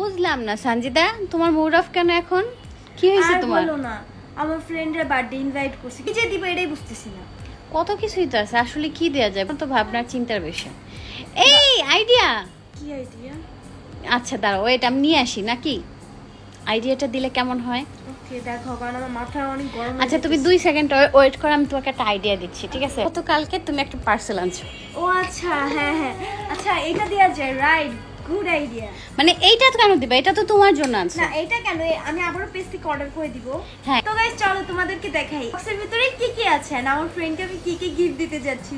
বুঝলাম না সঞ্জিদা, তোমার মুড অফ কেন এখন? কি হয়েছে তোমার? বলো না, আমার ফ্রেন্ডের বার্থডে ইনভাইট করছি, কি যে দিব এটাই বুঝতেছি না। কত কিছুই তো আছে, আসলে কি দেয়া যায় তো ভাবনার চিন্তার বিষয়। এই আইডিয়া। কি আইডিয়া? আচ্ছা দাঁড়াও, ওয়েট আমি নিয়ে আসি নাকি। আইডিয়াটা দিলে কেমন হয়? ওকে দেখো, কারণ আমার মাথা অনেক গরম। আচ্ছা তুমি 2 সেকেন্ড ওয়েট করো, আমি তোমাকে একটা আইডিয়া দিচ্ছি, ঠিক আছে? গতকালকে তুমি একটা পার্সেল আনছো। ও আচ্ছা, হ্যাঁ হ্যাঁ, আচ্ছা এটা দেওয়া যায়, রাইট, গুড আইডিয়া। মানে এইটা তো কেন দিবা? এটা তো তোমার জন্য আনছো। না এটা কেন, আমি আবারও পেজ থেকে অর্ডার করে দিব। হ্যাঁ। তো গাইস চলো তোমাদেরকে দেখাই বক্সের ভিতরে কি কি আছে, আর আমার ফ্রেন্ডকে আমি কি কি গিফট দিতে যাচ্ছি।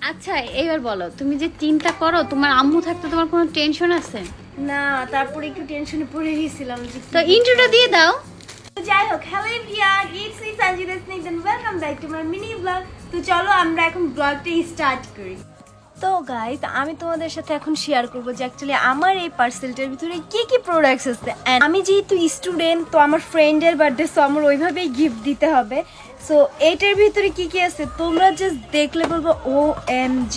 আচ্ছা এবার বলো, তুমি যে চিন্তা করো, তোমার আম্মু থাকতে তোমার কোনো টেনশন আছে? না, তারপরে একটু টেনশনে পড়ে গেছিলাম যে তো ইন্ট্রোটা দিয়ে দাও। তো যাই হোক, hello everyone, it's me Sanjida snake and welcome back to my mini blog. তো চলো আমরা এখন ব্লগটা স্টার্ট করি। তো গাইস, আমি তোমাদের সাথে এখন শেয়ার করব যে অ্যাকচুয়ালি আমার এই পার্সেলটার ভিতরে কি কি প্রোডাক্টস আছে। এন্ড আমি যেহেতু স্টুডেন্ট, তো আমার ফ্রেন্ডের বার্থডে, সো আমার ওইভাবেই গিফট দিতে হবে। সো এইটার ভিতরে কি কি আছে তোমরা জাস্ট দেখলে বলবো OMG।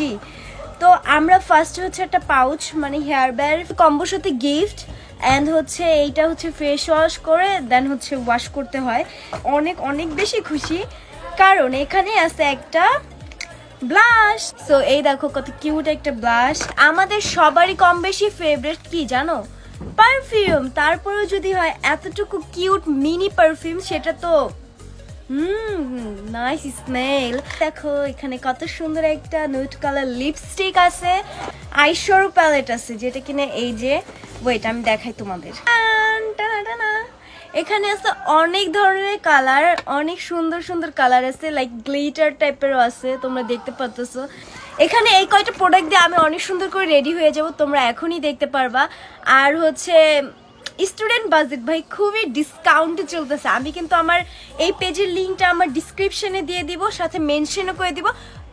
তো আমরা ফার্স্ট হচ্ছে একটা পাউচ, মানে হেয়ার ব্যান্ড কম্বোর সাথে গিফট, অ্যান্ড হচ্ছে এইটা হচ্ছে ফেস ওয়াশ করে দেন হচ্ছে ওয়াশ করতে হয়। অনেক অনেক বেশি খুশি, কারণ এখানে আছে একটা ব্লাশ। সো এই দেখো কত কিউট একটা ব্লাশ। আমাদের সবারই কম বেশি ফেভারিট কি জানো? পারফিউম। তারপরেও যদি হয় এতটুকু কিউট মিনি পারফিউম, সেটা তো নাইস স্মেল। দেখো এখানে কত সুন্দর একটা নিউড কালার লিপস্টিক আছে, আইশ্যাডো প্যালেট আছে, যেটা কিনা এই যে ওয়েট আমি দেখাই তোমাদের। এখানে আছে অনেক ধরনের কালার, অনেক সুন্দর সুন্দর কালার আছে, লাইক গ্লিটার টাইপেরও আছে, তোমরা দেখতে পাচ্ছ। এখানে এই কয়টা প্রোডাক্ট দিয়ে আমি অনেক সুন্দর করে রেডি হয়ে যাব, তোমরা এখনই দেখতে পারবা। আর হচ্ছে স্টুডেন্ট বাজেট ভাই খুবই ডিসকাউন্টে চলতেছে। আমি কিন্তু আমার এই পেজের লিঙ্কটা আমার ডিসক্রিপশনে দিয়ে দিব, সাথে মেনশনও করে দিব।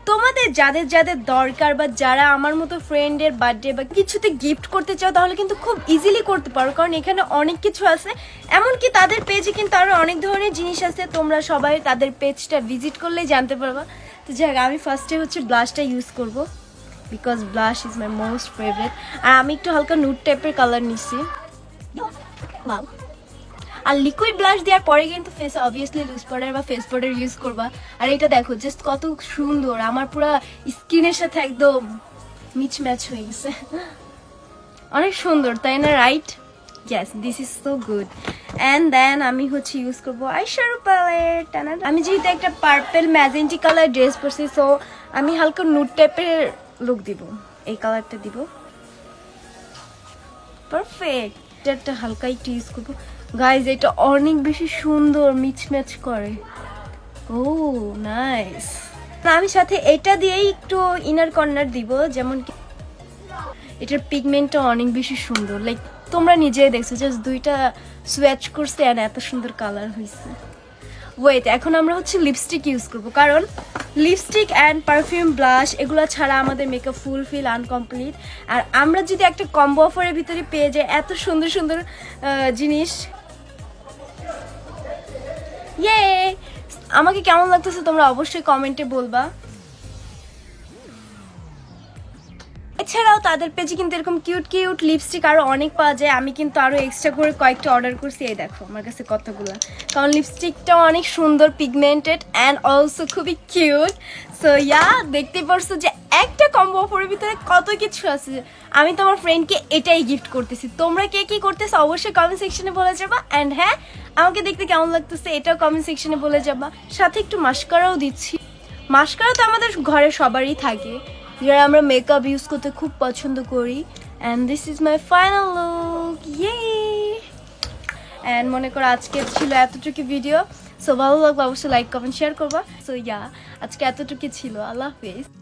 তোমাদের যাদের যাদের দরকার বা যারা আমার মতো ফ্রেন্ডের বার্থডে বা কিছুতে গিফট করতে চাও, তাহলে কিন্তু খুব ইজিলি করতে পারো, কারণ এখানে অনেক কিছু আছে। এমনকি তাদের পেজে কিন্তু আরও অনেক ধরনের জিনিস আছে, তোমরা সবাই তাদের পেজটা ভিজিট করলেই জানতে পারবা। তো যাই হোক, আমি ফার্স্টে হচ্ছে ব্লাশটা ইউজ করব, because blush is my most favourite. আর আমি একটু হালকা নুড টাইপের কালার নিচ্ছি। আর লিকুইড ব্লাশ দেওয়ার পরে কিন্তু ফেস অবভিয়াসলি লুজ পাউডার বা ফেস পাউডার ইউজ করবা। আর এটা দেখো জাস্ট কত সুন্দর, আমার পুরো স্কিনের সাথে একদম মিচ ম্যাচ হয়ে গেছে। অনেক সুন্দর তাই না, right? Yes, this is so good. And then আমি হচ্ছে ইউজ করবো আইশ্যাডো প্যালেট। আমি যেহেতু একটা পার্পল ম্যাজেন্টি কালার ড্রেস পরছি, সো আমি হালকা নুড টাইপের লুক দিব, এই কালারটা দিব। পারফেক্ট। একটা হালকা একটু ইউজ করবো। গাইজ এটা অনেক বেশি সুন্দর মিচ ম্যাচ করে। ও নাইস। আমি সাথে এটা দিয়েই একটু ইনার কর্নার দিব, যেমন কি এটার পিগমেন্টটা অনেক বেশি সুন্দর, লাইক তোমরা নিজেই দেখছো, জাস্ট দুইটা সুইচ করছে আর এত সুন্দর কালার হয়েছে। ওয়েট, এখন আমরা হচ্ছে লিপস্টিক ইউজ করব, কারণ লিপস্টিক অ্যান্ড পারফিউম ব্লাশ এগুলো ছাড়া আমাদের মেকআপ ফুলফিল আনকমপ্লিট। আর আমরা যদি একটা কম্বো অফারের ভিতরে পেয়ে যাই এত সুন্দর সুন্দর জিনিস, ইয়ে, আমাকে কেমন লাগতেছে তোমরা অবশ্যই কমেন্টে বলবা। এছাড়াও তাদের পেজে কিন্তু এরকম কিউট কিউট লিপস্টিক আরও অনেক পাওয়া যায়। আমি কিন্তু আরও এক্সট্রা করে কয়েকটা অর্ডার করছি, এই দেখো আমার কাছে কতগুলো, কারণ লিপস্টিকটাও অনেক সুন্দর, পিগমেন্টেড অ্যান্ড অলসো খুবই কিউট। সো ইয়া, দেখতে পারছো যে একটা কম্বো অফারের ভিতরে কত কিছু আছে। আমি তোমার ফ্রেন্ডকে এটাই গিফট করতেছি, তোমরা কে কী করতেছো অবশ্যই কমেন্ট সেকশনে বলে যাবা। অ্যান্ড হ্যাঁ, আমাকে দেখতে কেমন লাগতেছে এটাও কমেন্ট সেকশনে বলে যাবা। সাথে একটু মাস্কারাও দিচ্ছি। মাস্কারা তো আমাদের ঘরে সবারই থাকে, যারা আমরা মেকআপ ইউজ করতে খুব পছন্দ করি। And this is my final look, ইয়ে। অ্যান্ড মনে করো আজকে ছিল এতটুকু ভিডিও। সো ভালো লাগবে অবশ্যই লাইক কমেন্ট শেয়ার করবা। সো ইয়া, আজকে এতটুকু ছিল। আল্লাহ হাফিজ।